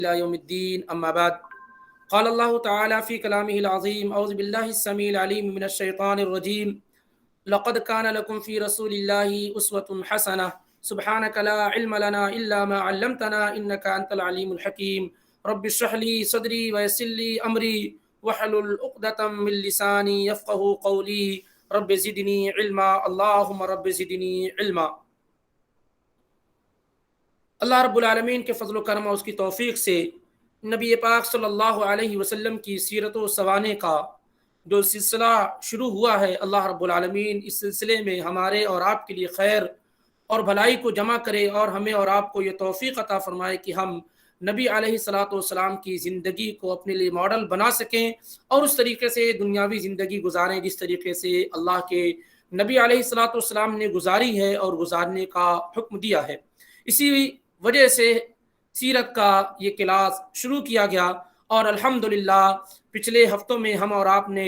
إلى يوم الدين أما بعد قال الله تعالى في كلامه العظيم أعوذ بالله السميع العليم من الشيطان الرجيم لقد كان لكم في رسول الله أسوة حسنة سبحانك لا علم لنا إلا ما علمتنا إنك أنت العليم الحكيم رب اشرح لي صدري ويسر لي أمري واحلل عقدة من لساني يفقه قولي رب زدني علما اللهم رب زدني علما۔ اللہ رب العالمین کے فضل و کرم اور اس کی توفیق سے نبی پاک صلی اللہ علیہ وسلم کی سیرت و سوانے کا جو سلسلہ شروع ہوا ہے، اللہ رب العالمین اس سلسلے میں ہمارے اور آپ کے لیے خیر اور بھلائی کو جمع کرے اور ہمیں اور آپ کو یہ توفیق عطا فرمائے کہ ہم نبی علیہ الصلاۃ والسلام کی زندگی کو اپنے لیے ماڈل بنا سکیں اور اس طریقے سے دنیاوی زندگی گزاریں جس طریقے سے اللہ کے نبی علیہ الصلاۃ والسلام نے گزاری ہے اور گزارنے کا حکم دیا ہے۔ اسی وجہ سے سیرت کا یہ کلاس شروع کیا گیا اور الحمدللہ پچھلے ہفتوں میں ہم اور آپ نے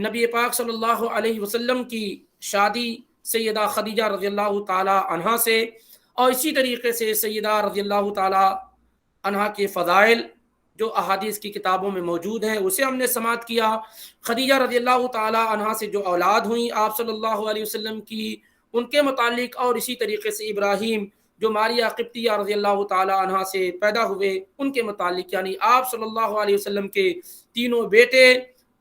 نبی پاک صلی اللہ علیہ وسلم کی شادی سیدہ خدیجہ رضی اللہ تعالی عنہا سے اور اسی طریقے سے سیدہ رضی اللہ تعالی عنہا کے فضائل جو احادیث کی کتابوں میں موجود ہیں اسے ہم نے سماعت کیا۔ خدیجہ رضی اللہ تعالی عنہا سے جو اولاد ہوئیں آپ صلی اللہ علیہ وسلم کی ان کے متعلق، اور اسی طریقے سے ابراہیم جو ماریہ قبطیہ رضی اللہ تعالی عنہا سے پیدا ہوئے ان کے متعلق، یعنی آپ صلی اللہ علیہ وسلم کے تینوں بیٹے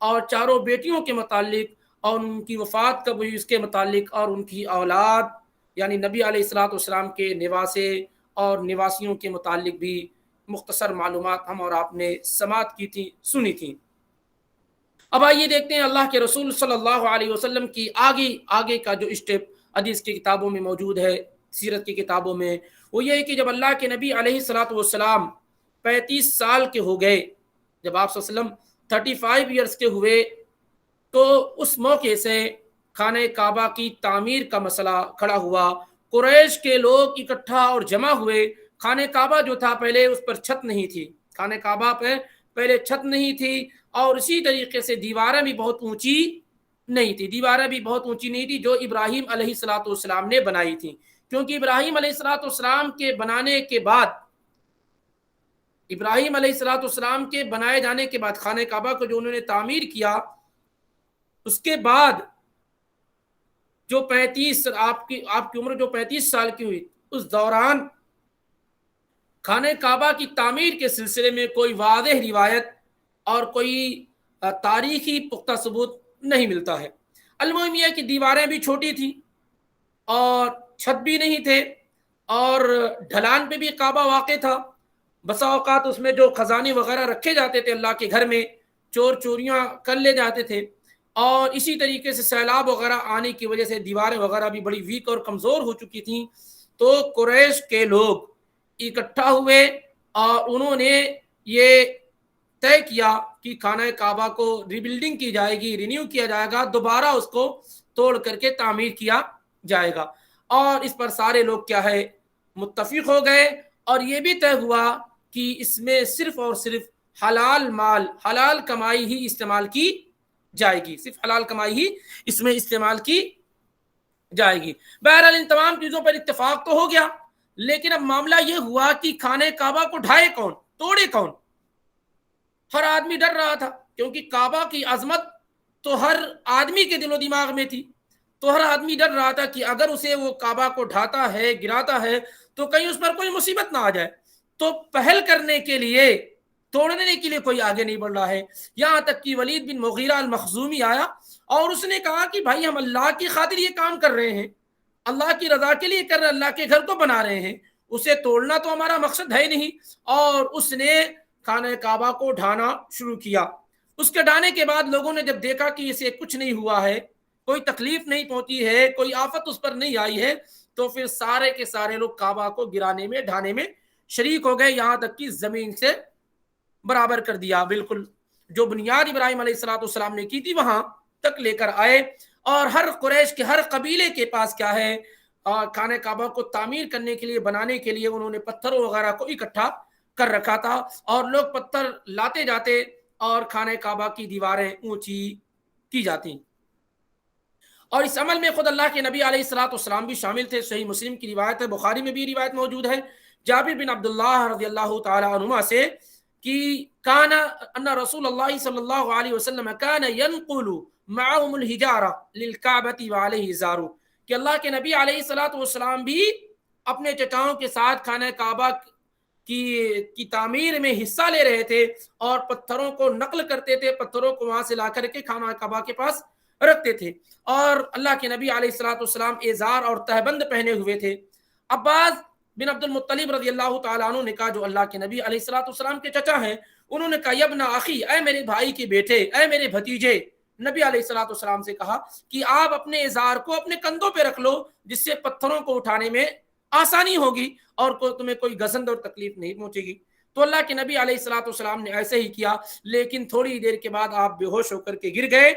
اور چاروں بیٹیوں کے متعلق اور ان کی وفات کب ہوئی اس کے متعلق، اور ان کی اولاد یعنی نبی علیہ الصلوۃ والسلام کے نواسے اور نواسیوں کے متعلق بھی مختصر معلومات ہم اور آپ نے سماعت کی تھی، سنی تھی۔ اب آئیے دیکھتے ہیں اللہ کے رسول صلی اللہ علیہ وسلم کی آگے کا جو اسٹیپ حدیث کی کتابوں میں موجود ہے، سیرت کی کتابوں میں، وہ یہ ہے کہ جب اللہ کے نبی علیہ الصلوۃ والسلام 35 سال کے ہو گئے، جب آپ صلی اللہ علیہ وسلم 35 ایئرس کے ہوئے، تو اس موقع سے خانہ کعبہ کی تعمیر کا مسئلہ کھڑا ہوا۔ قریش کے لوگ اکٹھا اور جمع ہوئے۔ خانہ کعبہ جو تھا پہلے اس پر چھت نہیں تھی، خانہ کعبہ پہ پہلے چھت نہیں تھی، اور اسی طریقے سے دیواریں بھی بہت اونچی نہیں تھی جو ابراہیم علیہ الصلوۃ والسلام نے بنائی تھی، کیونکہ ابراہیم علیہ الصلوۃ والسلام کے بنانے کے بعد، ابراہیم علیہ الصلوۃ والسلام کے بنائے جانے کے بعد خانہ کعبہ کو جو انہوں نے تعمیر کیا، اس کے بعد جو 35 آپ کی عمر جو 35 سال کی ہوئی، اس دوران خانہ کعبہ کی تعمیر کے سلسلے میں کوئی واضح روایت اور کوئی تاریخی پختہ ثبوت نہیں ملتا ہے۔ المهم یہ کہ دیواریں بھی چھوٹی تھیں اور چھت بھی نہیں تھے، اور ڈھلان پہ بھی کعبہ واقع تھا۔ بسا اوقات اس میں جو خزانے وغیرہ رکھے جاتے تھے اللہ کے گھر میں، چور چوریاں کر لے جاتے تھے، اور اسی طریقے سے سیلاب وغیرہ آنے کی وجہ سے دیواریں وغیرہ بھی بڑی ویک اور کمزور ہو چکی تھیں۔ تو قریش کے لوگ اکٹھا ہوئے اور انہوں نے یہ طے کیا کہ خانہ کعبہ کو ری بلڈنگ کی جائے گی، رینیو کیا جائے گا، دوبارہ اس کو توڑ کر کے تعمیر کیا جائے گا، اور اس پر سارے لوگ کیا ہے متفق ہو گئے، اور یہ بھی طے ہوا کہ اس میں صرف اور صرف حلال مال، حلال کمائی ہی استعمال کی جائے گی، صرف حلال کمائی ہی اس میں استعمال کی جائے گی۔ بہرحال ان تمام چیزوں پر اتفاق تو ہو گیا، لیکن اب معاملہ یہ ہوا کہ خانہ کعبہ کو ڈھائے کون، توڑے کون؟ ہر آدمی ڈر رہا تھا، کیونکہ کعبہ کی عظمت تو ہر آدمی کے دل و دماغ میں تھی، تو ہر آدمی ڈر رہا تھا کہ اگر اسے وہ کعبہ کو ڈھاتا ہے، گراتا ہے، تو کہیں اس پر کوئی مصیبت نہ آ جائے۔ تو پہل کرنے کے لیے، توڑنے کے لیے کوئی آگے نہیں بڑھ رہا ہے، یہاں تک کہ ولید بن مغیرہ المخزومی آیا اور اس نے کہا کہ بھائی ہم اللہ کی خاطر یہ کام کر رہے ہیں، اللہ کی رضا کے لیے کر رہے ہیں، اللہ کے گھر کو بنا رہے ہیں، اسے توڑنا تو ہمارا مقصد ہے نہیں، اور اس نے خانہ کعبہ کو ڈھانا شروع کیا۔ اس کے ڈھانے کے بعد لوگوں نے جب دیکھا کہ اسے کچھ نہیں ہوا ہے، کوئی تکلیف نہیں پہنچی ہے، کوئی آفت اس پر نہیں آئی ہے، تو پھر سارے کے سارے لوگ کعبہ کو گرانے میں، ڈھانے میں شریک ہو گئے، یہاں تک کہ زمین سے برابر کر دیا، بالکل جو بنیاد ابراہیم علیہ الصلوۃ والسلام نے کی تھی وہاں تک لے کر آئے، اور ہر قریش کے ہر قبیلے کے پاس کیا ہے خانہ کعبہ کو تعمیر کرنے کے لیے، بنانے کے لیے انہوں نے پتھروں وغیرہ کو اکٹھا کر رکھا تھا، اور لوگ پتھر لاتے جاتے اور خانہ کعبہ کی دیواریں اونچی کی جاتی۔ اور اس عمل میں خود اللہ کے نبی علیہ الصلوۃ والسلام بھی شامل تھے۔ صحیح مسلم کی روایت ہے، بخاری میں بھی روایت موجود ہے، جابر بن عبداللہ رضی اللہ تعالی عنہما سے کہ کان ان رسول اللہ صلی اللہ علیہ وسلم کان ینقل معهم الحجارہ للکعبۃ وعلیہ ازار، کہ اللہ کے نبی علیہ الصلوۃ والسلام بھی اپنے چچاؤں کے ساتھ خانہ کعبہ کی تعمیر میں حصہ لے رہے تھے اور پتھروں کو نقل کرتے تھے، پتھروں کو وہاں سے لا کر کے خانہ کعبہ کے پاس رکھتے تھے، اور اللہ کے نبی علیہ الصلوۃ والسلام ازار اور تہبند پہنے ہوئے تھے۔ عباس بن عبد المطلب رضی اللہ تعالیٰ عنہ نے کہا، جو اللہ کے نبی علیہ الصلوۃ والسلام کے چچا ہیں، انہوں نے کہا یبن اخی، اے میرے بھائی کے بیٹے، اے میرے بھتیجے، نبی علیہ الصلوۃ والسلام سے کہا کہ آپ اپنے ازار کو اپنے کندھوں پہ رکھ لو، جس سے پتھروں کو اٹھانے میں آسانی ہوگی اور تمہیں کوئی گزند اور تکلیف نہیں پہنچے گی۔ تو اللہ کے نبی علیہ الصلوۃ والسلام نے ایسے ہی کیا، لیکن تھوڑی دیر کے بعد آپ بے ہوش ہو کر کے گر گئے۔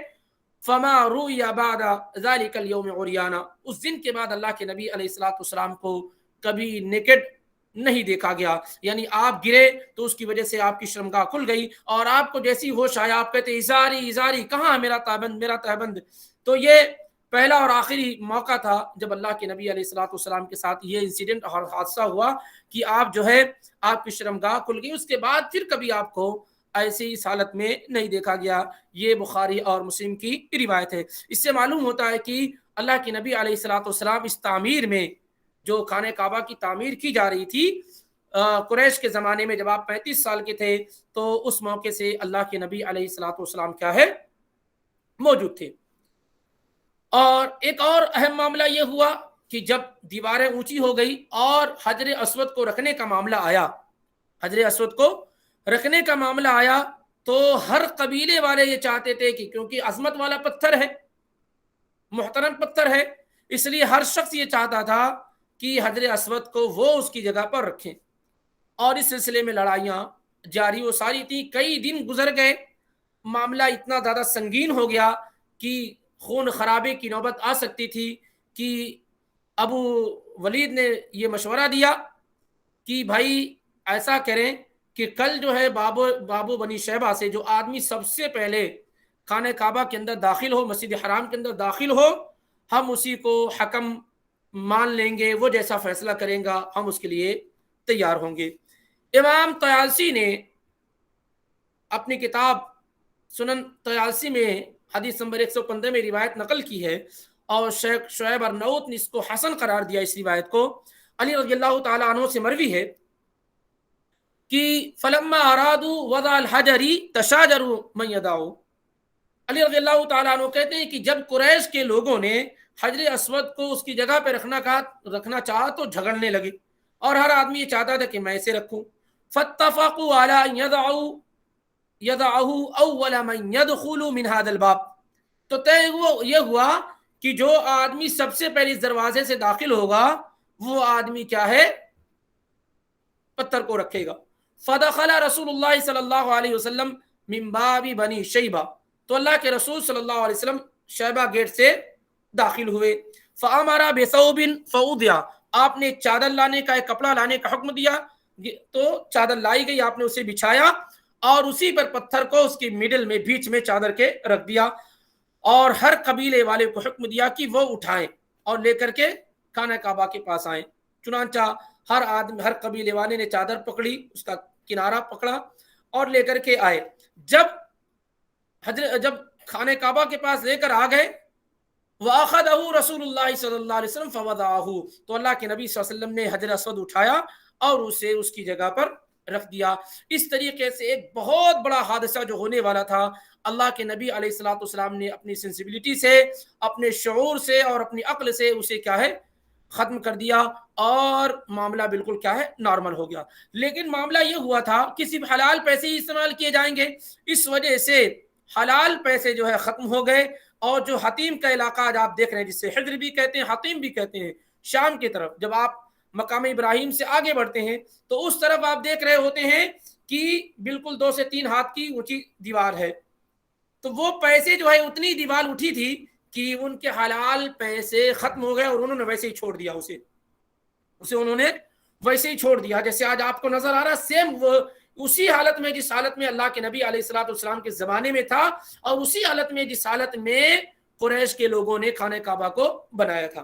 فما روی بعد ذلك اليوم عریانا، اس دن کے بعد اللہ کے نبی علیہ الصلوۃ والسلام کو کبھی نیکڈ نہیں دیکھا گیا، یعنی آپ گرے تو اس کی وجہ سے آپ کی شرمگاہ کھل گئی اور آپ کو جیسی ہوش آیا آپ کہتے ازاری ازاری، کہاں ہے میرا تہبند، میرا تہبند۔ تو یہ پہلا اور آخری موقع تھا جب اللہ کے نبی علیہ الصلوۃ والسلام کے ساتھ یہ انسیڈنٹ اور حادثہ ہوا کہ آپ جو ہے آپ کی شرمگاہ کھل گئی، اس کے بعد پھر کبھی آپ کو ایسی اس حالت میں نہیں دیکھا گیا۔ یہ بخاری اور مسلم کی روایت ہے۔ اس سے معلوم ہوتا ہے کہ اللہ کے نبی علیہ الصلوۃ والسلام اس تعمیر میں، جو خانہ کعبہ کی تعمیر کی جا رہی تھی قریش کے زمانے میں، جب آپ 35 سال کے تھے، تو اس موقع سے اللہ کے نبی علیہ الصلوۃ والسلام کیا ہے موجود تھے۔ اور ایک اور اہم معاملہ یہ ہوا کہ جب دیواریں اونچی ہو گئی اور حجر اسود کو رکھنے کا معاملہ آیا، حجر اسود کو رکھنے کا معاملہ آیا، تو ہر قبیلے والے یہ چاہتے تھے کہ کیونکہ عظمت والا پتھر ہے، محترم پتھر ہے، اس لیے ہر شخص یہ چاہتا تھا کہ حجر اسود کو وہ اس کی جگہ پر رکھیں، اور اس سلسلے میں لڑائیاں جاری و ساری تھیں۔ کئی دن گزر گئے، معاملہ اتنا زیادہ سنگین ہو گیا کہ خون خرابے کی نوبت آ سکتی تھی کہ ابو ولید نے یہ مشورہ دیا کہ بھائی ایسا کریں کہ کل جو ہے بابو بنی شیبہ سے جو آدمی سب سے پہلے خانہ کعبہ کے اندر داخل ہو، مسجد حرام کے اندر داخل ہو، ہم اسی کو حکم مان لیں گے، وہ جیسا فیصلہ کریں گا ہم اس کے لیے تیار ہوں گے۔ امام طیالسی نے اپنی کتاب سنن طیالسی میں حدیث نمبر 115 میں روایت نقل کی ہے، اور شیخ شعیب ارناؤت نے اس کو حسن قرار دیا اس روایت کو۔ علی رضی اللہ تعالیٰ عنہ سے مروی ہے کہ فلما ارادوا وضع الحجر تشاجروا من يدعوا، علی رضی اللہ تعالیٰ عنہ کہتے ہیں کہ جب قریش کے لوگوں نے حجر اسود کو اس کی جگہ پہ رکھنا چاہا تو جھگڑنے لگے، اور ہر آدمی یہ چاہتا تھا کہ میں اسے رکھوں۔ فاتفقوا على ان يضعه اول من يدخل من هذا الباب، تو طے یہ ہوا کہ جو آدمی سب سے پہلے اس دروازے سے داخل ہوگا وہ آدمی کیا ہے پتھر کو رکھے گا۔ فدخل رسول اللہ صلی اللہ علیہ وسلم من باب بنی شیبہ، تو اللہ کے رسول صلی اللہ علیہ وسلم شیبہ گیٹ سے داخل ہوئے۔ فامر بثوب فوضع، آپ نے چادر لانے کا، ایک کپڑا لانے کا حکم دیا، تو چادر لائی گئی، آپ نے اسے بچھایا اور اسی پر پتھر کو اس کے مڈل میں بیچ میں چادر کے رکھ دیا، اور ہر قبیلے والے کو حکم دیا کہ وہ اٹھائیں اور لے کر کے خانہ کعبہ کے پاس آئیں۔ چنانچہ ہر قبیلے والے نے چادر پکڑی، اس کا کنارہ پکڑا اور لے کر کے آئے۔ جب خانہ کعبہ کے پاس لے کر آ گئے، وَأَخَذَهُ رسول اللہ صلی اللہ علیہ وسلم فَوَضَعَهُ، تو اللہ کے نبی صلی اللہ علیہ وسلم نے حجر اسود اٹھایا اور اسے اس کی جگہ پر رکھ دیا۔ اس طریقے سے ایک بہت بڑا حادثہ جو ہونے والا تھا، اللہ کے نبی علیہ الصلوۃ والسلام نے اپنی سینسیبلٹی سے، اپنے شعور سے اور اپنی عقل سے اسے کیا ہے ختم کر دیا، اور معاملہ بالکل کیا ہے نارمل ہو گیا۔ لیکن معاملہ یہ ہوا تھا کہ صرف حلال پیسے ہی استعمال کیے جائیں گے، اس وجہ سے حلال پیسے جو ہے ختم ہو گئے، اور جو حتیم کا علاقہ آج آپ دیکھ رہے ہیں، جس سے حجر بھی کہتے ہیں، حتیم بھی کہتے ہیں، شام کی طرف جب آپ مقام ابراہیم سے آگے بڑھتے ہیں تو اس طرف آپ دیکھ رہے ہوتے ہیں کہ بالکل 2 سے 3 ہاتھ کی اونچی دیوار ہے، تو وہ پیسے جو ہے اتنی دیوار اٹھی تھی کہ ان کے حلال پیسے ختم ہو گئے، اور انہوں نے ویسے ہی چھوڑ دیا، اسے انہوں نے ویسے ہی چھوڑ دیا، جیسے آج آپ کو نظر آ رہا، سیم وہ اسی حالت میں جس حالت میں اللہ کے نبی علیہ الصلوۃ والسلام کے زمانے میں تھا، اور اسی حالت میں جس حالت میں قریش کے لوگوں نے خانہ کعبہ کو بنایا تھا۔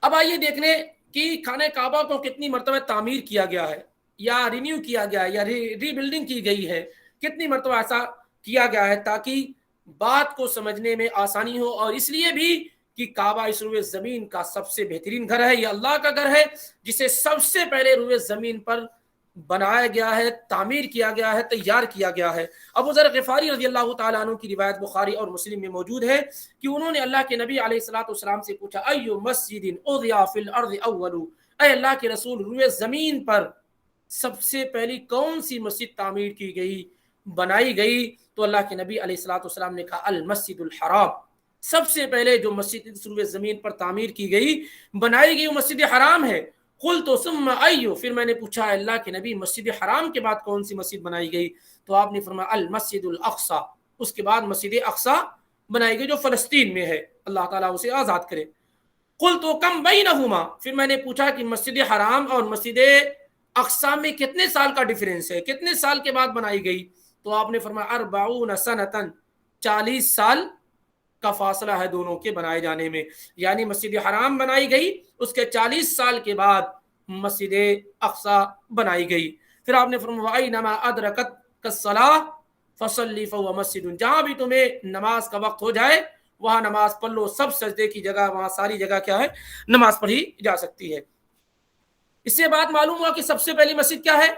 اب آئیے دیکھنے کہ خانہ کعبہ کو کتنی مرتبہ تعمیر کیا گیا ہے۔ یا رینیو کیا گیا یا ری بلڈنگ کی گئی ہے، کتنی مرتبہ ایسا کیا گیا ہے تاکہ بات کو سمجھنے میں آسانی ہو. اور اس لیے بھی کہ کعبہ اس روئے زمین کا سب سے بہترین گھر ہے، یہ اللہ کا گھر ہے جسے سب سے پہلے روئے زمین پر بنایا گیا ہے، تعمیر کیا گیا ہے، تیار کیا گیا ہے. ابو ذر غفاری رضی اللہ تعالیٰ عنہ کی روایت بخاری اور مسلم میں موجود ہے کہ انہوں نے اللہ کے نبی علیہ الصلوۃ والسلام سے پوچھا ایو مسجد اضیع فی الارض اول، اے اللہ کے رسول روئے زمین پر سب سے پہلی کون سی مسجد تعمیر کی گئی، بنائی گئی؟ تو اللہ کے نبی علیہ الصلوۃ والسلام نے کہا المسجد الحرام، سب سے پہلے جو مسجد روئے زمین پر تعمیر کی گئی، بنائی گئی، وہ مسجد حرام ہے. قلت ثم ایو، پھر میں نے پوچھا اللہ کے نبی مسجد حرام کے بعد کون سی مسجد بنائی گئی؟ تو آپ نے فرمایا المسجد الاقصی، اس کے بعد مسجد اقصی بنائی گئی جو فلسطین میں ہے، اللہ تعالیٰ اسے آزاد کرے. قلت کم بینہما، پھر میں نے پوچھا کہ مسجد حرام اور مسجد اقصی میں کتنے سال کا ڈیفرنس ہے، کتنے سال کے بعد بنائی گئی؟ تو آپ نے فرمایا 40 سنتن، 40 سال کا فاصلہ ہے دونوں کے بنائے جانے میں. یعنی مسجد حرام بنائی گئی، اس کے 40 سال کے بعد مسجد اقصی بنائی گئی. پھر آپ نے فرمایا اینما ادرکت الصلاۃ فصلی فہو مسجد، جہاں بھی تمہیں نماز کا وقت ہو جائے وہاں نماز پڑھ لو، سب سجدے کی جگہ، وہاں ساری جگہ کیا ہے، نماز پڑھی جا سکتی ہے. اس سے بات معلوم ہوا کہ سب سے پہلی مسجد کیا ہے،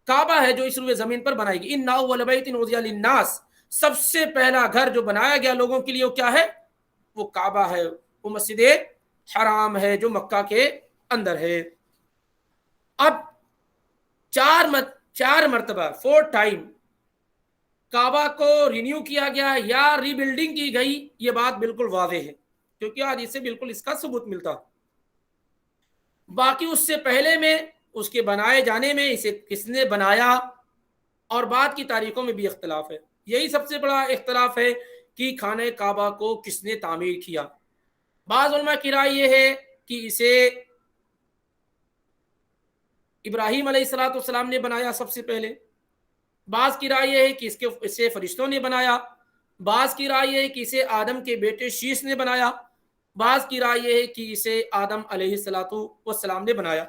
کعبہ ہے جو اس روئے زمین پر بنائی گئی. ان اول بیت وضع للناس، سب سے پہلا گھر جو بنایا گیا لوگوں کے لیے وہ کیا ہے، وہ کعبہ ہے، وہ مسجد حرام ہے جو مکہ کے اندر ہے. اب چار مرتبہ 4 ٹائم کعبہ کو رینیو کیا گیا یا ری بلڈنگ کی گئی، یہ بات بالکل واضح ہے کیونکہ آج اسے بالکل اس کا ثبوت ملتا. باقی اس سے پہلے میں، اس کے بنائے جانے میں، اسے کس نے بنایا اور بعد کی تاریخوں میں بھی اختلاف ہے. یہی سب سے بڑا اختلاف ہے کہ خانہ کعبہ کو کس نے تعمیر کیا. بعض علماء کی رائے یہ ہے کہ اسے ابراہیم علیہ الصلوۃ والسلام نے بنایا سب سے پہلے. بعض کی رائے یہ ہے کہ اسے فرشتوں نے بنایا. بعض کی رائے یہ ہے کہ اسے آدم کے بیٹے شیش نے بنایا. بعض کی رائے یہ ہے کہ اسے آدم علیہ الصلوۃ والسلام نے بنایا.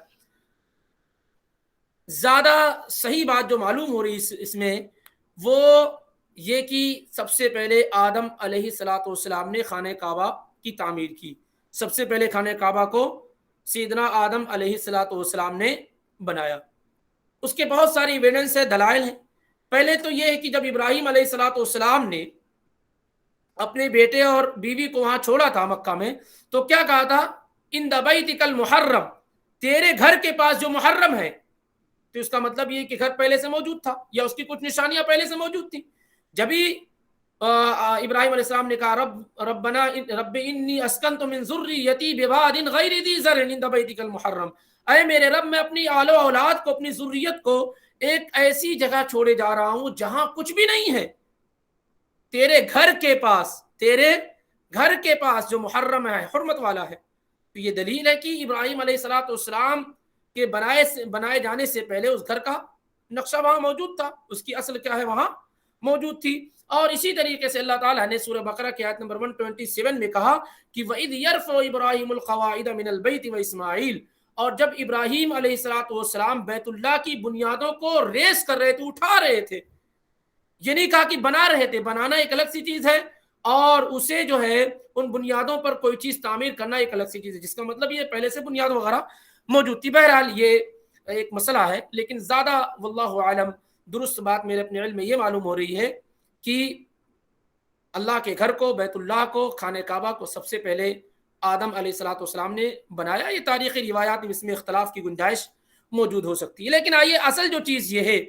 زیادہ صحیح بات جو معلوم ہو رہی اس میں وہ یہ کہ سب سے پہلے آدم علیہ الصلوۃ والسلام نے خانہ کعبہ کی تعمیر کی. سب سے پہلے خانہ کعبہ کو سیدنا آدم علیہ الصلوۃ والسلام نے بنایا. اس کے بہت ساری ایویڈنس ہے، دلائل ہیں. پہلے تو یہ ہے کہ جب ابراہیم علیہ الصلوۃ والسلام نے اپنے بیٹے اور بیوی کو وہاں چھوڑا تھا مکہ میں، تو کیا کہا تھا، ان بیتک المحرم، تیرے گھر کے پاس جو محرم ہے. تو اس کا مطلب یہ کہ گھر پہلے سے موجود تھا یا اس کی کچھ نشانیاں پہلے سے موجود تھیں. جبھی ابراہیم علیہ السلام نے کہا رب انی اسکنت من ذریتی بواد غیر ذی زرع عند بیتک المحرم، اے میرے رب میں اپنی آل و اولاد کو، اپنی ذریت کو ایک ایسی جگہ چھوڑے جا رہا ہوں جہاں کچھ بھی نہیں ہے، تیرے گھر کے پاس جو محرم ہے، حرمت والا ہے. تو یہ دلیل ہے کہ ابراہیم علیہ الصلوۃ والسلام کے بنائے جانے سے پہلے اس گھر کا نقشہ وہاں موجود تھا، اس کی اصل کیا ہے وہاں موجود تھی. اور اسی طریقے سے اللہ تعالیٰ نے سورہ بقرہ کی آیت نمبر 127 میں کہا کہ وَإِذْ يَرْفَعُ إِبْرَاهِيمُ الْقَوَاعِدَ مِنَ الْبَيْتِ وَإِسْمَاعِيلُ، اور جب ابراہیم علیہ الصلوۃ والسلام بیت اللہ کی بنیادوں کو ریز کر رہے تھے، اٹھا رہے تھے. یہ نہیں کہا کہ بنا رہے تھے، بنانا ایک الگ سی چیز ہے اور اسے جو ہے ان بنیادوں پر کوئی چیز تعمیر کرنا ایک الگ سی چیز ہے، جس کا مطلب یہ پہلے سے بنیاد وغیرہ موجود تھی. بہرحال یہ ایک مسئلہ ہے، لیکن زیادہ واللہ عالم درست بات میرے اپنے علم میں یہ معلوم ہو رہی ہے کہ اللہ کے گھر کو، بیت اللہ کو، خانہ کعبہ کو سب سے پہلے آدم علیہ الصلوۃ والسلام نے بنایا. یہ تاریخی روایات میں اس میں اختلاف کی گنجائش موجود ہو سکتی ہے، لیکن آئیے اصل جو چیز یہ ہے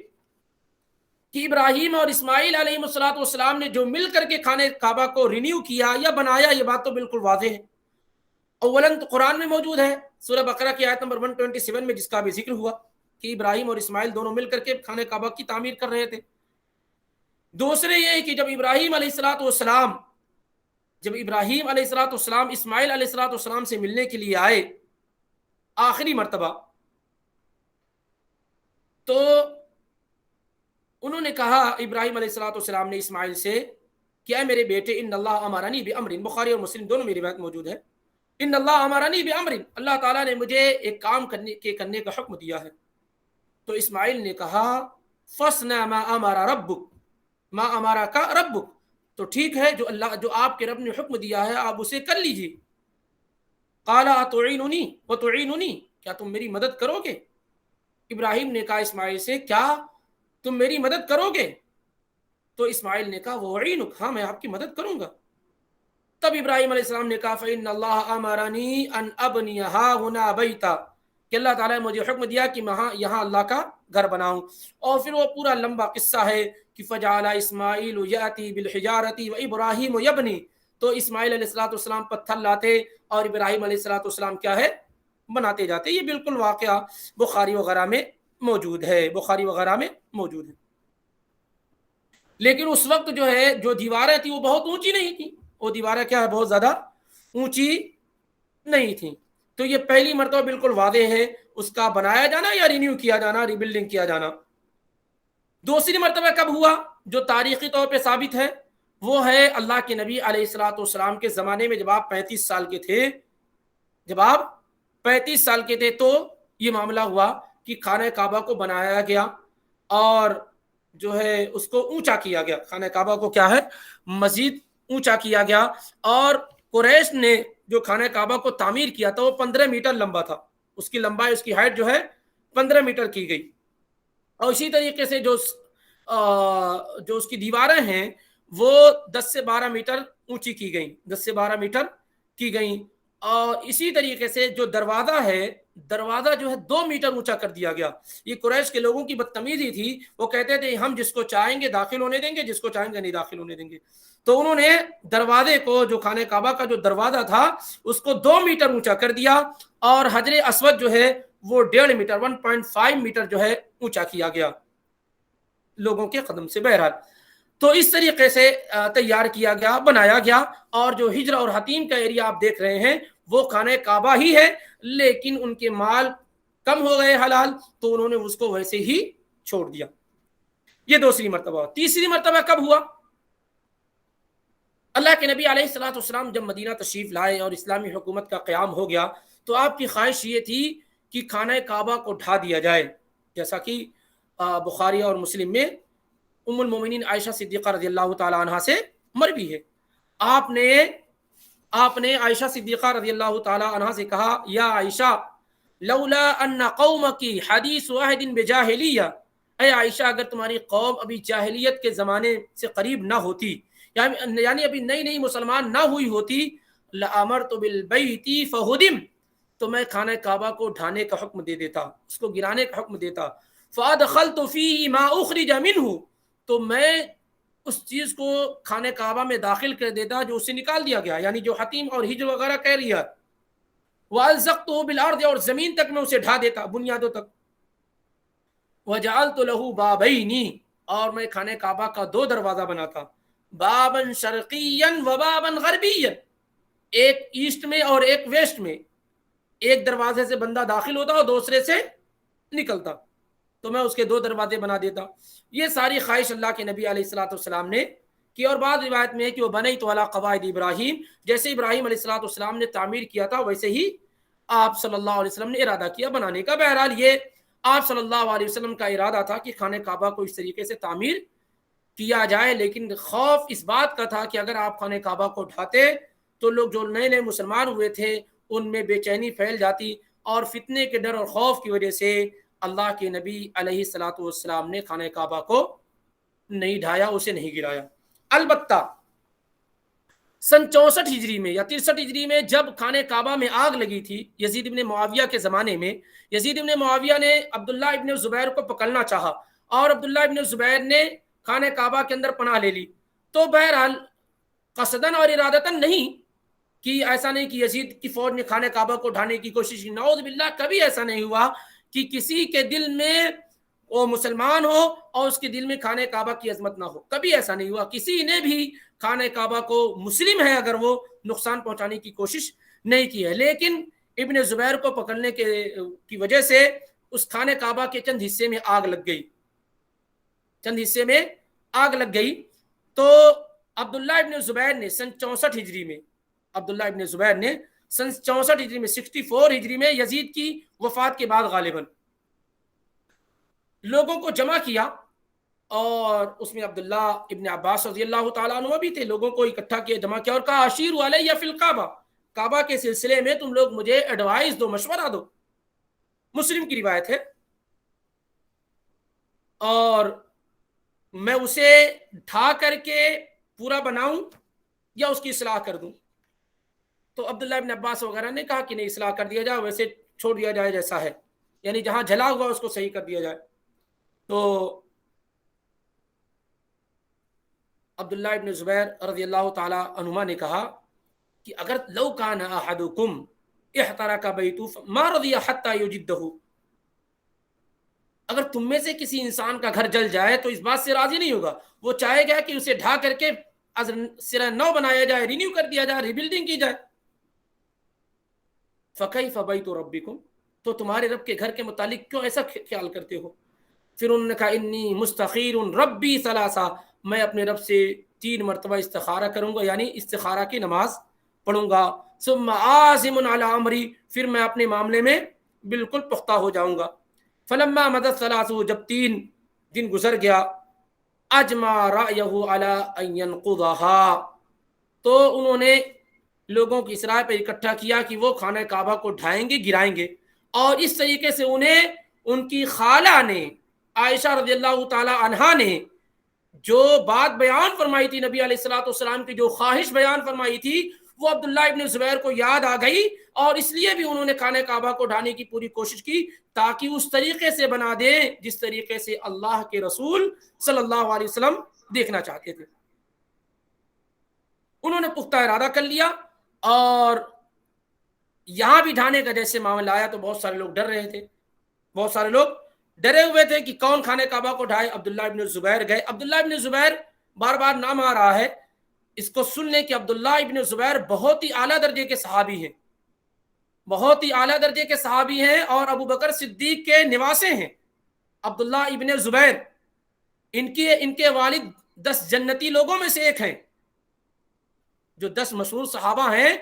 کہ ابراہیم اور اسماعیل علیہ الصلوۃ والسلام نے جو مل کر کے خانہ کعبہ کو رینیو کیا یا بنایا، یہ بات تو بالکل واضح ہے. اولاً تو قرآن میں موجود ہے سورہ بقرہ کی آیت نمبر 127 میں، جس کا بھی ذکر ہوا کہ ابراہیم اور اسماعیل دونوں مل کر کے خانہ کعبہ کی تعمیر کر رہے تھے. دوسرے یہ ہے کہ جب ابراہیم علیہ الصلوۃ والسلام اسماعیل علیہ الصلوۃ والسلام سے ملنے کے لیے آئے آخری مرتبہ، تو انہوں نے کہا ابراہیم علیہ الصلوۃ والسلام نے اسماعیل سے کہ اے میرے بیٹے، ان اللہ امرنی بامر، بخاری اور مسلم دونوں میں روایت موجود ہے، ان اللہ امرنی بامر، اللہ تعالیٰ نے مجھے ایک کام کرنے کا حکم دیا ہے. تو اسماعیل نے کہا فصنع ما امر ربک ما امرک ربک، تو ٹھیک ہے جو آپ کے رب نے حکم دیا ہے آپ اسے کر لیجیے. قال اتعیننی وتعیننی، کیا تم میری مدد کرو گے؟ ابراہیم نے کہا اسماعیل سے کیا تم میری مدد کرو گے؟ تو اسماعیل نے کہا وَأُعِینُک، ہاں میں آپ کی مدد کروں گا. تب ابراہیم علیہ السلام نے کہا فإن اللہ امرنی ان ابنی ہاہنا بیتا، کہ اللہ تعالیٰ نے مجھے حکم دیا کہ میں یہاں اللہ کا گھر بناؤں. اور پھر وہ پورا لمبا قصہ ہے کہ فجعل اسماعیل یأتی بالحجارۃ وابراہیم یبنی، تو اسماعیل علیہ السلام پتھر لاتے اور ابراہیم علیہ السلام کیا ہے بناتے جاتے. یہ بالکل واقعہ بخاری وغیرہ میں موجود ہے. لیکن اس وقت جو ہے جو دیواریں تھیں وہ بہت اونچی نہیں تھیں، وہ دیواریں کیا ہے بہت زیادہ اونچی نہیں تھیں. تو یہ پہلی مرتبہ بالکل واضح ہے اس کا بنایا جانا یا رینیو کیا جانا، ری بلڈنگ کیا جانا. دوسری مرتبہ کب ہوا جو تاریخی طور پہ ثابت ہے وہ ہے اللہ کے نبی علیہ السلام کے زمانے میں، جب آپ 35 سال کے تھے تو یہ معاملہ ہوا کہ خانہ کعبہ کو بنایا گیا اور جو ہے اس کو اونچا کیا گیا. خانہ کعبہ کو کیا ہے مزید اونچا کیا گیا، اور قریش نے جو خانہ کعبہ کو تعمیر کیا تھا وہ 15 میٹر لمبا تھا، اس کی لمبائی اس کی ہائٹ جو ہے 15 میٹر کی گئی. اور اسی طریقے سے جو اس کی دیواریں ہیں وہ 10 سے 12 میٹر اونچی کی گئیں، 10 سے 12 میٹر کی گئیں. اور اسی طریقے سے جو دروازہ جو ہے 2 میٹر اونچا کر دیا گیا. یہ قریش کے لوگوں کی بدتمیزی تھی، وہ کہتے تھے ہم جس کو چاہیں گے داخل ہونے دیں گے، جس کو چاہیں گے نہیں داخل ہونے دیں گے. تو انہوں نے دروازے کو، جو خانہ کعبہ کا جو دروازہ تھا اس کو 2 میٹر اونچا کر دیا، اور حجر اسود جو ہے وہ 1.5 میٹر 1.5 میٹر جو ہے اونچا کیا گیا لوگوں کے قدم سے. بہرحال تو اس طریقے سے تیار کیا گیا، بنایا گیا. اور جو ہجر اور حتیم کا ایریا آپ دیکھ رہے ہیں وہ خانہ کعبہ ہی ہے، لیکن ان کے مال کم ہو گئے حلال تو انہوں نے اس کو ویسے ہی چھوڑ دیا. یہ دوسری مرتبہ. تیسری مرتبہ کب ہوا؟ اللہ کے نبی علیہ السلام جب مدینہ تشریف لائے اور اسلامی حکومت کا قیام ہو گیا تو آپ کی خواہش یہ تھی کہ خانہ کعبہ کو ڈھا دیا جائے، جیسا کہ بخاری اور مسلم میں ام المومنین عائشہ صدیقہ رضی اللہ تعالی عنہا سے مروی ہے. آپ نے عائشہ صدیقہ رضی اللہ تعالی عنہا سے کہا یا عائشہ لولا ان قومک حدیث واحد بجاہلیہ، اے عائشہ اگر تمہاری قوم ابھی جاہلیت کے زمانے سے قریب نہ ہوتی، یعنی ابھی نئی مسلمان نہ ہوئی ہوتی، لامرت بالبیت فہدم، تو میں خانہ کعبہ کو ڈھانے کا حکم دے دیتا، اس کو گرانے کا حکم دیتا. فادخلت فیہ ما اخرج منہ، تو میں اس چیز کو خانہ کعبہ میں داخل کر دیتا جو اس سے نکال دیا گیا، یعنی جو حتیم اور ہجر وغیرہ کہہ لیا. والزقته بالارض، اور زمین تک میں اسے ڈھا دیتا، بنیادوں تک. وجعلت له بابین، اور میں خانہ کعبہ کا 2 دروازہ بناتا، بابا شرقیا وبابا غربیا، ایک ایسٹ میں اور ایک ویسٹ میں. ایک دروازے سے بندہ داخل ہوتا اور دوسرے سے نکلتا، تو میں اس کے 2 دروازے بنا دیتا. یہ ساری خواہش اللہ کے نبی علیہ السلام نے کی. اور بعض روایت میں ہے کہ وہ بنیت علی قواعد ابراہیم، جیسے ابراہیم علیہ السلام نے تعمیر کیا تھا ویسے ہی آپ صلی اللہ علیہ وسلم نے ارادہ کیا بنانے کا. بہرحال یہ آپ صلی اللہ علیہ وسلم کا ارادہ تھا کہ خانہ کعبہ کو اس طریقے سے تعمیر کیا جائے، لیکن خوف اس بات کا تھا کہ اگر آپ خانہ کعبہ کو ڈھاتے تو لوگ جو نئے مسلمان ہوئے تھے ان میں بے چینی پھیل جاتی، اور فتنے کے ڈر اور خوف کی وجہ سے اللہ کے نبی علیہ السلام نے خانہ کعبہ کو نہیں ڈھایا، اسے نہیں گرایا. البتہ سن 64 ہجری میں یا 63 ہجری میں جب خانہ کعبہ میں آگ لگی تھی یزید ابن معاویہ کے زمانے میں، یزید ابن معاویہ نے عبداللہ ابن زبیر کو پکڑنا چاہا اور عبداللہ ابن زبیر نے خانہ کعبہ کے اندر پناہ لے لی. تو بہرحال قصدن اور ارادتن نہیں، کہ ایسا نہیں کہ یزید کی فوج نے خانہ کعبہ کو ڈھانے کی کوشش کی، نعوذ باللہ، کبھی ایسا نہیں ہوا کہ کسی کے دل میں وہ مسلمان ہو اور اس کے دل میں خانہ کعبہ کی عظمت نہ ہو. کبھی ایسا نہیں ہوا، کسی نے بھی خانہ کعبہ کو، مسلم ہے اگر وہ، نقصان پہنچانے کی کوشش نہیں کی ہے. لیکن ابن زبیر کو پکڑنے کی وجہ سے اس خانہ کعبہ کے چند حصے میں آگ لگ گئی. تو عبداللہ ابن زبیر نے سن 64 ہجری میں 64 ہجری میں 64 ہجری میں یزید کی وفات کے بعد غالباً لوگوں کو جمع کیا، اور اس میں عبداللہ ابن عباس رضی اللہ تعالیٰ عنہ بھی تھے. لوگوں کو اکٹھا کیا، جمع کیا، اور کہا اشیروا علیہ فی الکعبہ، کعبہ کے سلسلے میں تم لوگ مجھے ایڈوائز دو، مشورہ دو. مسلم کی روایت ہے. اور میں اسے ڈھا کر کے پورا بناؤں یا اس کی اصلاح کر دوں؟ تو عبداللہ ابن عباس وغیرہ نے کہا کہ نہیں، اصلاح کر دیا جائے، ویسے چھوڑ دیا جائے جیسا ہے، یعنی جہاں جلا ہوا اس کو صحیح کر دیا جائے. تو عبداللہ ابن زبیر رضی اللہ تعالی عنہما نے کہا کہ اگر لو کان احدکم احترق بیتہ ما رضی حتی یجدہ، اگر تم میں سے کسی انسان کا گھر جل جائے تو اس بات سے راضی نہیں ہوگا، وہ چاہے گا کہ اسے ڈھا کر کے سرہ نو بنایا جائے، رینیو کر دیا جائے، ریبلڈنگ کی جائے. فکیف بیت ربکم، تو تمہارے رب کے گھر کے متعلق کیوں ایسا خیال کرتے ہو؟ پھر انہوں نے کہا انی مستخیر ربی ثلاثہ، میں اپنے رب سے 3 مرتبہ استخارہ کروں گا، یعنی استخارہ کی نماز پڑھوں گا. ثم عازم علی امری، پھر میں اپنے معاملے میں بالکل پختہ ہو جاؤں گا. فلما مدت ثلاث، جب 3 دن گزر گیا، اجمع رأیہ علی ان ینقضھا، تو انہوں نے لوگوں کی اصلاح پہ اکٹھا کیا کہ وہ خانہ کعبہ کو ڈھائیں گے، گرائیں گے. اور اس طریقے سے انہیں ان کی خالہ نے، عائشہ رضی اللہ تعالی عنہا نے جو بات بیان فرمائی تھی، نبی علیہ الصلوۃ والسلام کی جو خواہش بیان فرمائی تھی، وہ عبداللہ ابن زبیر کو یاد آ گئی، اور اس لیے بھی انہوں نے خانہ کعبہ کو ڈھانے کی پوری کوشش کی تاکہ اس طریقے سے بنا دیں جس طریقے سے اللہ کے رسول صلی اللہ علیہ وسلم دیکھنا چاہتے تھے. انہوں نے پختہ ارادہ کر لیا، اور یہاں بھی ڈھانے کا جیسے معاملہ آیا تو بہت سارے لوگ ڈر رہے تھے، بہت سارے لوگ ڈرے ہوئے تھے کہ کون خانہ کعبہ کو ڈھائے. عبداللہ ابن زبیر گئے. عبداللہ ابن زبیر بار بار نام آ رہا ہے، اس کو سن لیں کہ عبداللہ ابن زبیر بہت ہی اعلیٰ درجے کے صحابی ہیں، بہت ہی اعلیٰ درجے کے صحابی ہیں، اور ابو بکر صدیق کے نواسے ہیں. عبداللہ ابن زبیر، ان کے والد 10 جنتی لوگوں میں سے ایک ہیں. جو 10 مشہور صحابہ ہیں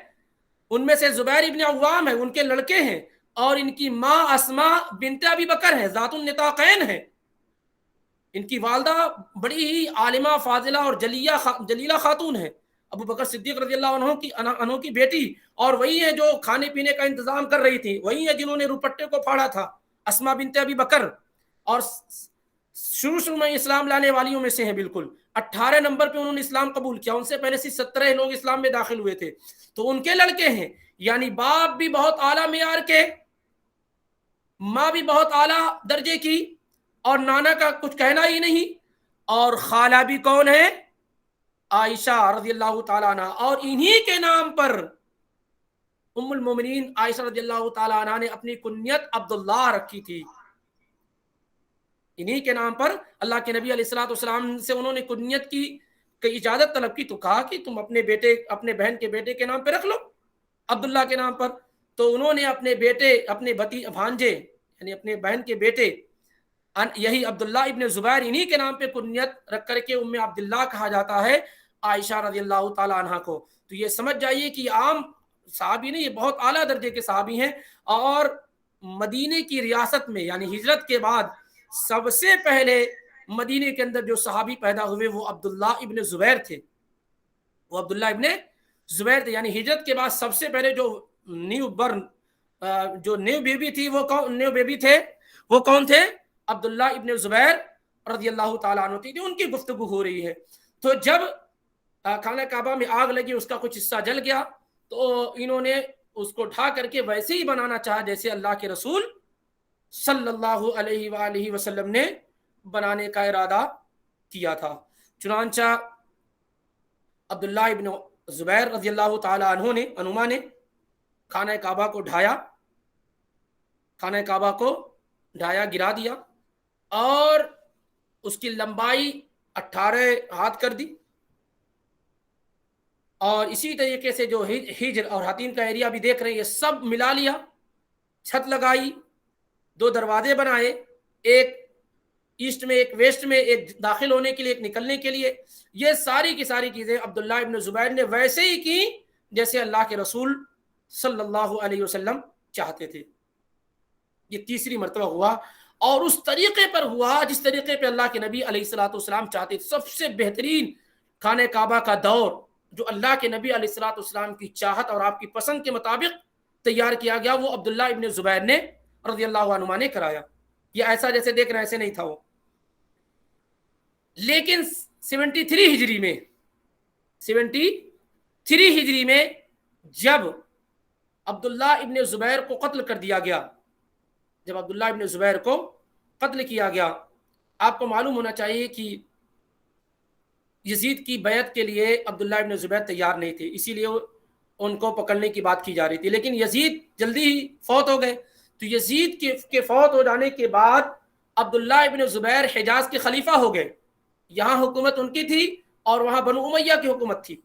ان میں سے زبیر ابن عوام ہیں، ان کے لڑکے ہیں، اور ان کی ماں اسما بنت ابی بکر ہے، ذات النطاقین ہے. ان کی والدہ بڑی ہی عالمہ فاضلہ اور جلیلہ خاتون ہے. ابو بکر صدیق رضی اللہ عنہ کی بیٹی، اور وہی ہے جو کھانے پینے کا انتظام کر رہی تھی، وہی ہے جنہوں نے روپٹے کو پھاڑا تھا، اسما بنت ابی بکر. اور شروع میں اسلام لانے والیوں میں سے ہیں بالکل. 18 نمبر پہ انہوں نے اسلام قبول کیا، ان سے پہلے سے 17 لوگ اسلام میں داخل ہوئے تھے. تو ان کے لڑکے ہیں، یعنی باپ بھی بہت اعلیٰ معیار کے، ماں بھی بہت اعلیٰ درجے کی، اور نانا کا کچھ کہنا ہی نہیں. اور خالہ بھی کون ہے؟ عائشہ رضی اللہ تعالیٰ عنہ. اور انہی کے نام پر ام المومنین عائشہ رضی اللہ تعالیٰ عنہ نے اپنی کنیت عبداللہ رکھی تھی. انہی کے نام پر اللہ کے نبی علیہ الصلوۃ والسلام سے انہوں نے کنیت کی اجازت طلب کی، تو کہا کہ تم اپنے بہن کے بیٹے کے نام پہ رکھ لو، عبداللہ کے نام پر. تو انہوں نے اپنے بیٹے، اپنے بھانجے، یعنی اپنے بہن کے بیٹے، یہی عبداللہ ابن زبیر، انہی کے نام پہ کنیت رکھ کر کے ام عبداللہ کہا جاتا ہے عائشہ رضی اللہ تعالیٰ عنہ کو. تو یہ سمجھ جائیے کہ عام صحابی نہیں، یہ بہت اعلیٰ درجے کے صحابی ہیں. اور مدینے کی ریاست میں، یعنی ہجرت کے بعد سب سے پہلے مدینے کے اندر جو صحابی پیدا ہوئے وہ عبداللہ ابن زبیر تھے. وہ عبداللہ ابن زبیر تھے، یعنی ہجرت کے بعد سب سے پہلے جو نیو بیبی تھی، وہ کون تھے؟ عبداللہ ابن زبیر رضی اللہ تعالیٰ عنہ تھی. ان کی گفتگو ہو رہی ہے. تو جب خانہ کعبہ میں آگ لگی، اس کا کچھ حصہ جل گیا، تو انہوں نے اس کو ڈھا کر کے ویسے ہی بنانا چاہا جیسے اللہ کے رسول صلی اللہ علیہ وآلہ وسلم نے بنانے کا ارادہ کیا تھا. چنانچہ عبداللہ ابن زبیر رضی اللہ تعالیٰ عنہما نے خانہ کعبہ کو ڈھایا، گرا دیا، اور اس کی لمبائی 18 ہاتھ کر دی. اور اسی طریقے سے جو ہجر اور حتیم کا ایریا بھی دیکھ رہے ہیں، یہ سب ملا لیا، چھت لگائی، 2 دروازے بنائے، ایک ایسٹ میں، ایک ویسٹ میں، ایک داخل ہونے کے لیے، ایک نکلنے کے لیے. یہ ساری کی ساری چیزیں عبداللہ ابن زبیر نے ویسے ہی کی جیسے اللہ کے رسول صلی اللہ علیہ وسلم چاہتے تھے. یہ تیسری مرتبہ ہوا. اور اس طریقے پر ہوا جس طریقے پہ اللہ کے نبی علیہ الصلوۃ والسلام چاہتے تھے. سب سے بہترین خانہ کعبہ کا دور جو اللہ کے نبی علیہ الصلوۃ والسلام کی چاہت اور آپ کی پسند کے مطابق تیار کیا گیا، وہ عبداللہ ابن زبیر نے رضی اللہ عنہما نے کرایا. یہ ایسا جیسے دیکھ رہے ہیں ایسے نہیں تھا وہ. لیکن 73 ہجری میں 73 ہجری میں جب عبداللہ ابن زبیر کو قتل کر دیا گیا، جب عبداللہ ابن زبیر کو قتل کیا گیا، آپ کو معلوم ہونا چاہیے کہ یزید کی بیعت کے لیے عبداللہ ابن زبیر تیار نہیں تھے، اسی لیے ان کو پکڑنے کی بات کی جا رہی تھی. لیکن یزید جلدی ہی فوت ہو گئے. تو یزید کے فوت ہو جانے کے بعد عبداللہ ابن زبیر حجاز کے خلیفہ ہو گئے. یہاں حکومت ان کی تھی اور وہاں بنو امیہ کی حکومت تھی،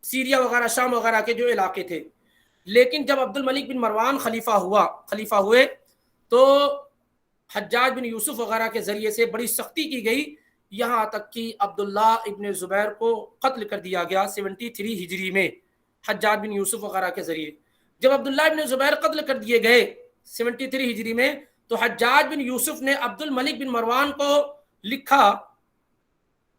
سیریا وغیرہ شام وغیرہ کے جو علاقے تھے. لیکن جب عبد الملک بن مروان خلیفہ ہوئے تو حجاج بن یوسف وغیرہ کے ذریعے سے بڑی سختی کی گئی، یہاں تک کہ عبداللہ ابن زبیر کو قتل کر دیا گیا 73 ہجری میں حجاج بن یوسف وغیرہ کے ذریعے. جب عبداللہ ابن زبیر قتل کر دیے گئے 73 ہجری میں، تو حجاج بن یوسف نے عبد الملک بن مروان کو لکھا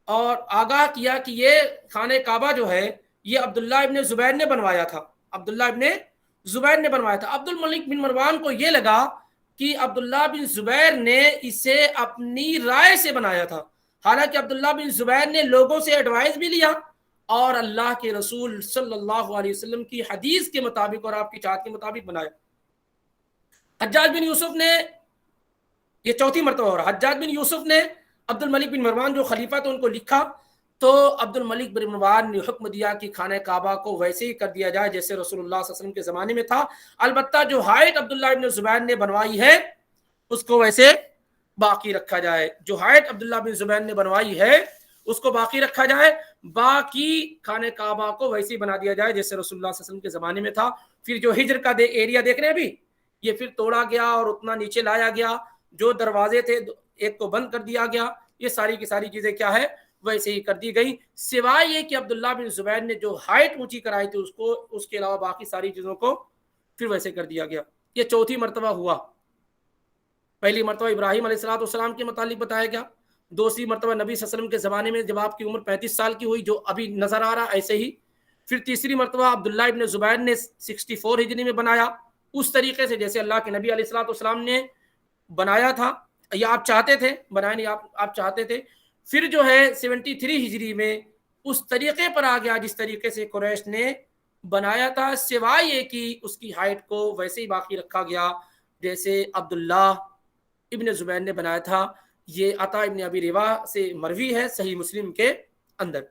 اور آگاہ کیا کہ یہ خانہ کعبہ جو ہے یہ عبداللہ ابن زبیر نے بنوایا تھا. عبداللہ ابن زبیر نے بنوایا تھا. عبد الملک بن مروان کو یہ لگا کہ عبداللہ بن زبیر نے اسے اپنی رائے سے بنایا تھا، حالانکہ عبداللہ بن زبیر نے لوگوں سے ایڈوائز بھی لیا اور اللہ کے رسول صلی اللہ علیہ وسلم کی حدیث کے مطابق اور آپ کی چاہت کے مطابق بنایا. حجاج بن یوسف نے، یہ چوتھی مرتبہ ہو رہا، حجاج بن یوسف نے عبد الملک بن مروان جو خلیفہ تھے ان کو لکھا، تو عبد الملک بن مروان نے حکم دیا کہ خانہ کعبہ کو ویسے ہی کر دیا جائے جیسے رسول اللہ صلی اللہ علیہ وسلم کے زمانے میں تھا. البتہ جو ہائٹ عبداللہ بن زبیر نے بنوائی ہے اس کو ویسے باقی رکھا جائے. جو ہائٹ عبداللہ بن زبیر نے بنوائی ہے اس کو باقی رکھا جائے، باقی خانہ کعبہ کو ویسے ہی بنا دیا جائے جیسے رسول اللہ صلی اللہ علیہ وسلم کے زمانے میں تھا. پھر جو ہجر کا ایریا دیکھ رہے ہیں ابھی، یہ پھر توڑا گیا اور اتنا نیچے لایا گیا، جو دروازے تھے ایک کو بند کر دیا گیا، یہ ساری کی ساری چیزیں کیا ہے ویسے ہی کر دی گئی، سوائے یہ کہ عبداللہ بن زبیر نے جو ہائٹ اونچی کرائی تھی اس کے علاوہ باقی ساری چیزوں کو پھر ویسے کر دیا گیا. یہ چوتھی مرتبہ ہوا. پہلی مرتبہ ابراہیم علیہ الصلوۃ والسلام کے متعلق بتایا گیا، دوسری مرتبہ نبی صلی اللہ علیہ وسلم کے زمانے میں جب آپ کی عمر 35 سال کی ہوئی جو ابھی نظر آ رہا ایسے ہی. پھر تیسری مرتبہ عبداللہ ابن زبیر نے 64 ہجری میں بنایا، اس طریقے سے جیسے اللہ کے نبی علیہ الصلوۃ والسلام نے بنایا تھا، یا آپ چاہتے تھے بنایا نہیں، آپ چاہتے تھے. پھر جو ہے 73 ہجری میں اس طریقے پر آ گیا جس طریقے سے قریش نے بنایا تھا، سوائے یہ کہ اس کی ہائٹ کو ویسے ہی باقی رکھا گیا جیسے عبداللہ ابن زبیر نے بنایا تھا. یہ عطا ابن ابی رباح سے مروی ہے صحیح مسلم کے اندر.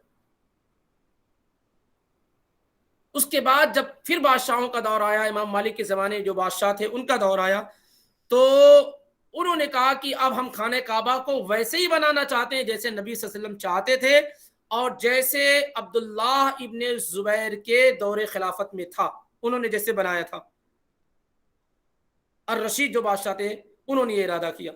اس کے بعد جب پھر بادشاہوں کا دور آیا، امام مالک کے زمانے جو بادشاہ تھے ان کا دور آیا، تو انہوں نے کہا کہ اب ہم خانہ کعبہ کو ویسے ہی بنانا چاہتے ہیں جیسے نبی صلی اللہ علیہ وسلم چاہتے تھے اور جیسے عبداللہ ابن زبیر کے دور خلافت میں تھا، انہوں نے جیسے بنایا تھا. الرشید جو بادشاہ تھے انہوں نے یہ ارادہ کیا،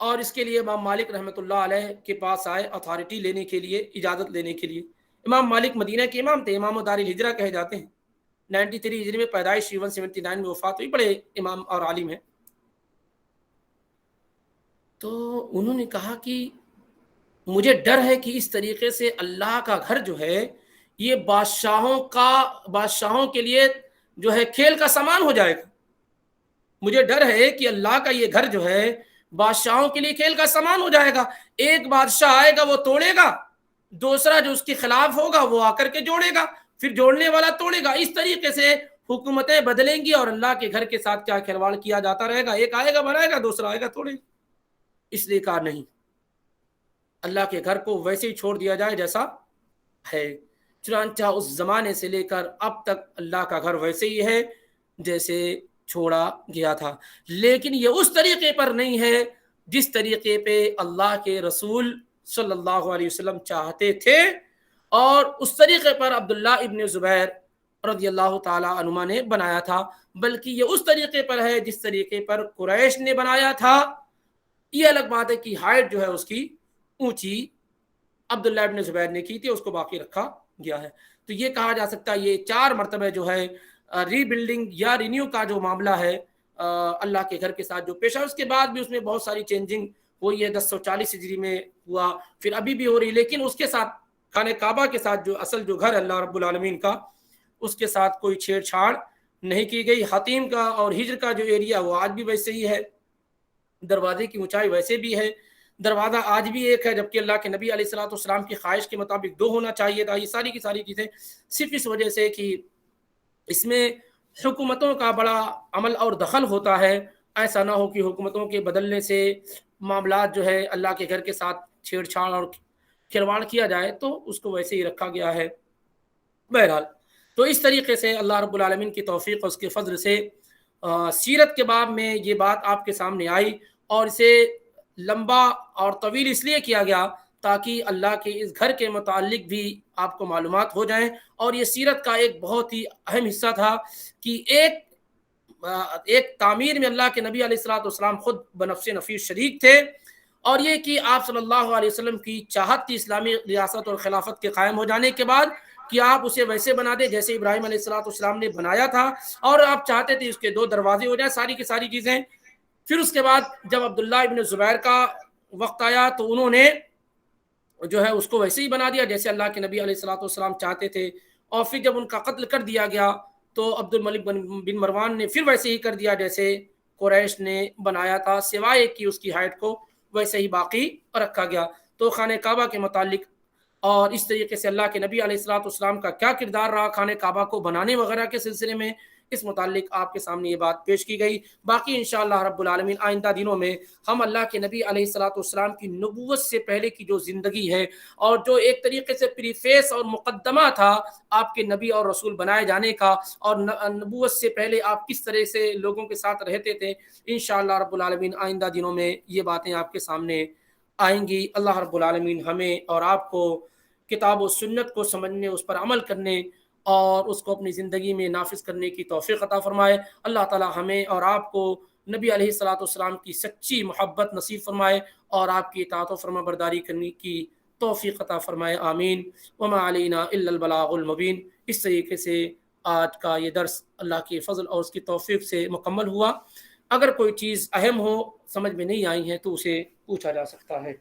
اور اس کے لیے امام مالک رحمۃ اللہ علیہ کے پاس آئے اتھارٹی لینے کے لیے، اجازت لینے کے لیے. امام مالک مدینہ کے امام تھے، امام دار الہجرہ کہے جاتے ہیں. 93 ہجری میں پیدائش، 179 میں وفات ہوئی، بڑے امام اور عالم ہیں. تو انہوں نے کہا کہ مجھے ڈر ہے کہ اس طریقے سے اللہ کا گھر جو ہے یہ بادشاہوں کے لیے جو ہے کھیل کا سامان ہو جائے گا. مجھے ڈر ہے کہ اللہ کا یہ گھر جو ہے بادشاہوں کے لیے کھیل کا سامان ہو جائے گا. ایک بادشاہ آئے گا وہ توڑے گا، دوسرا جو اس کے خلاف ہوگا وہ آ کر کے جوڑے گا، پھر جوڑنے والا توڑے گا. اس طریقے سے حکومتیں بدلیں گی اور اللہ کے گھر کے ساتھ کیا کھلواڑ کیا جاتا رہے گا. ایک آئے گا بنائے گا، دوسرا آئے گا توڑے گا. اس لیے کہا نہیں، اللہ کے گھر کو ویسے ہی چھوڑ دیا جائے جیسا ہے. چنانچہ اس زمانے سے لے کر اب تک اللہ کا گھر ویسے ہی ہے جیسے چھوڑا گیا تھا. لیکن یہ اس طریقے پر نہیں ہے جس طریقے پہ اللہ کے رسول صلی اللہ علیہ وسلم چاہتے تھے، اور اس طریقے پر عبداللہ ابن زبیر رضی اللہ تعالی عنہما نے بنایا تھا، بلکہ یہ اس طریقے پر ہے جس طریقے پر قریش نے بنایا تھا. یہ الگ بات ہے کہ ہائٹ جو ہے اس کی اونچی عبداللہ ابن زبیر نے کی تھی، اس کو باقی رکھا گیا ہے. تو یہ کہا جا سکتا ہے یہ 4 مرتبہ جو ہے ری بلڈنگ یا رینیو کا جو معاملہ ہے اللہ کے گھر کے ساتھ جو پیش آیا. اس کے بعد بھی اس میں بہت ساری چینجنگ ہوئی ہے. 1040 ہجری میں ہوا, پھر ابھی بھی ہو رہی, لیکن اس کے ساتھ خانہ کعبہ کے ساتھ جو اصل جو گھر ہے اللہ رب العالمین کا, اس کے ساتھ کوئی چھیڑ چھاڑ نہیں کی گئی. حتیم کا اور ہجر کا جو ایریا وہ آج بھی ویسے ہی ہے, دروازے کی اونچائی ویسے بھی ہے, دروازہ آج بھی ایک ہے, جبکہ اللہ کے نبی علیہ الصلوۃ والسلام کی خواہش کے مطابق 2 ہونا چاہیے تھا. یہ ساری کی ساری چیزیں صرف اس وجہ سے کہ اس میں حکومتوں کا بڑا عمل اور دخل ہوتا ہے. ایسا نہ ہو کہ حکومتوں کے بدلنے سے معاملات جو ہے اللہ کے گھر کے ساتھ چھیڑ چھاڑ اور کھلواڑ کیا جائے, تو اس کو ویسے ہی رکھا گیا ہے. بہرحال تو اس طریقے سے اللہ رب العالمین کی توفیق اور اس کے فضل سے سیرت کے باب میں یہ بات آپ کے سامنے آئی, اور اسے لمبا اور طویل اس لیے کیا گیا تاکہ اللہ کے اس گھر کے متعلق بھی آپ کو معلومات ہو جائیں. اور یہ سیرت کا ایک بہت ہی اہم حصہ تھا کہ ایک تعمیر میں اللہ کے نبی علیہ الصلوۃ والسلام خود بنفس نفیس شریک تھے, اور یہ کہ آپ صلی اللہ علیہ وسلم کی چاہت تھی اسلامی ریاست اور خلافت کے قائم ہو جانے کے بعد کہ آپ اسے ویسے بنا دیں جیسے ابراہیم علیہ الصلوۃ والسلام نے بنایا تھا, اور آپ چاہتے تھے اس کے 2 دروازے ہو جائیں, ساری کی ساری چیزیں. پھر اس کے بعد جب عبداللہ ابن زبیر کا وقت آیا تو انہوں نے جو ہے اس کو ویسے ہی بنا دیا جیسے اللہ کے نبی علیہ الصلوۃ والسلام چاہتے تھے. اور پھر جب ان کا قتل کر دیا گیا تو عبد الملک بن مروان نے پھر ویسے ہی کر دیا جیسے قریش نے بنایا تھا, سوائے کہ اس کی ہائٹ کو ویسے ہی باقی رکھا گیا. تو خانہ کعبہ کے متعلق اور اس طریقے سے اللہ کے نبی علیہ الصلوۃ والسلام کا کیا کردار رہا خانہ کعبہ کو بنانے وغیرہ کے سلسلے میں, اس متعلق آپ کے سامنے یہ بات پیش کی گئی. باقی انشاءاللہ رب العالمین آئندہ دنوں میں ہم اللہ کے نبی علیہ الصلوۃ والسلام کی نبوت سے پہلے کی جو زندگی ہے اور جو ایک طریقے سے پریفیس اور مقدمہ تھا آپ کے نبی اور رسول بنائے جانے کا, اور نبوت سے پہلے آپ کس طرح سے لوگوں کے ساتھ رہتے تھے, انشاءاللہ رب العالمین آئندہ دنوں میں یہ باتیں آپ کے سامنے آئیں گی. اللہ رب العالمین ہمیں اور آپ کو کتاب و سنت کو سمجھنے, اس پر عمل کرنے اور اس کو اپنی زندگی میں نافذ کرنے کی توفیق عطا فرمائے. اللہ تعالی ہمیں اور آپ کو نبی علیہ الصلوۃ والسلام کی سچی محبت نصیب فرمائے اور آپ کی اطاعت و فرما برداری کرنے کی توفیق عطا فرمائے. آمین. وما علینا الا البلاغ المبین. اس طریقے سے آج کا یہ درس اللہ کے فضل اور اس کی توفیق سے مکمل ہوا. اگر کوئی چیز اہم ہو سمجھ میں نہیں آئی ہے تو اسے پوچھا جا سکتا ہے.